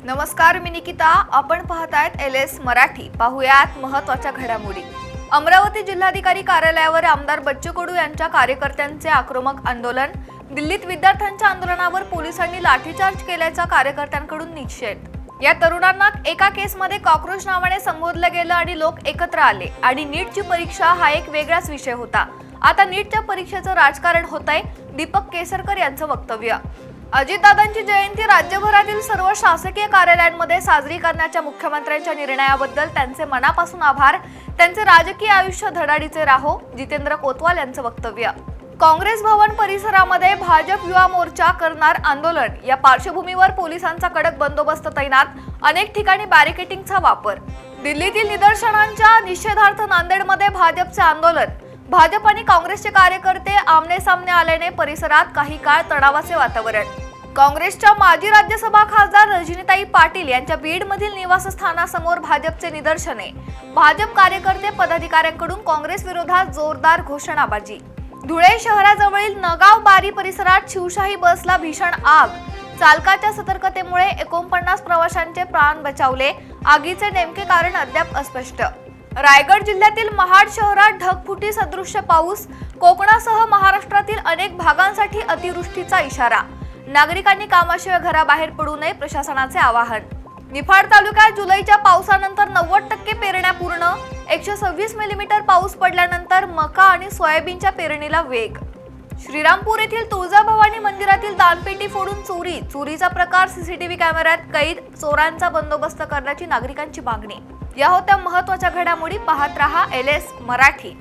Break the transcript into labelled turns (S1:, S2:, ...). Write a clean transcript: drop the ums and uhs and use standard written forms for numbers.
S1: नमस्कार, मी निकिता. आपण पाहतायत LS मराठी. पाहुयात महत्त्वाच्या घडामोडी. अमरावती जिल्हाधिकारी कार्यालयावर आमदार बच्चू कडू यांच्या कार्यकर्त्यांचे आक्रमक आंदोलन. दिल्लीत विद्यार्थ्यांच्या आंदोलनावर पोलिसांनी लाठीचार्ज केल्याचा कार्यकर्त्यांकडून निषेध. या तरुणांना एका केसमध्ये कॉकरोच नावाने संबोधलं गेलं आणि लोक एकत्र आले आणि नीटची परीक्षा हा एक वेगळाच विषय होता. आता नीटच्या परीक्षेचं राजकारण होतंय. दीपक केसरकर यांचं वक्तव्य. अजितदादांची जयंती राज्यभरातील सर्व शासकीय कार्यालयांमध्ये साजरी करण्याच्या मुख्यमंत्र्यांच्या निर्णयाबद्दल त्यांचे मनापासून आभार. त्यांचे राजकीय आयुष्य धडाडीचे राहो. जितेंद्र कोतवाल यांचं वक्तव्य. काँग्रेस भवन परिसरामध्ये भाजप युवा मोर्चा करणार आंदोलन. या पार्श्वभूमीवर पोलिसांचा कडक बंदोबस्त तैनात. अनेक ठिकाणी बॅरिकेडिंगचा वापर. दिल्लीतील निदर्शनांच्या निषेधार्थ नांदेडमध्ये भाजपचे आंदोलन. भाजप आणि काँग्रेसचे कार्यकर्ते आमने सामने आल्याने परिसरात काही काळ तणावाचे वातावरण. काँग्रेसच्या माजी राज्यसभा खासदार रजनीताई पाटील यांच्या बीडमधील निवासस्थानासमोर भाजपचे निदर्शने. भाजप कार्यकर्ते पदाधिकाऱ्यांकडून काँग्रेस विरोधात जोरदार घोषणाबाजी. धुळे शहराजवळील नगाव बारी परिसरात शिवशाही बसला भीषण आग. चालकाच्या सतर्कतेमुळे 49 प्रवाशांचे प्राण बचावले. आगीचे नेमके कारण अद्याप अस्पष्ट. रायगड जिल्ह्यातील महाड शहरात ढगफुटी सदृश्य पाऊस. कोकणासह महाराष्ट्रातील अनेक भागांसाठी अतिवृष्टीचा इशारा. नागरिकांनी कामाशिवाय घराबाहेर पडू नये, प्रशासनाचे आवाहन. निफाड तालुक्यात जुलैच्या पावसानंतर 90% पेरण्या पूर्ण. 126 मिलीमीटर पाऊस पडल्यानंतर मका आणि सोयाबीनच्या पेरणीला वेग. श्रीरामपूर येथील तुळजाभवानी मंदिरातील दानपेटी फोडून चोरी. चोरीचा प्रकार CCTV कॅमेऱ्यात कैद. चोरांचा बंदोबस्त करण्याची नागरिकांची मागणी. या होत्या महत्त्वाच्या घडामोडी. पाहत रहा LS मराठी.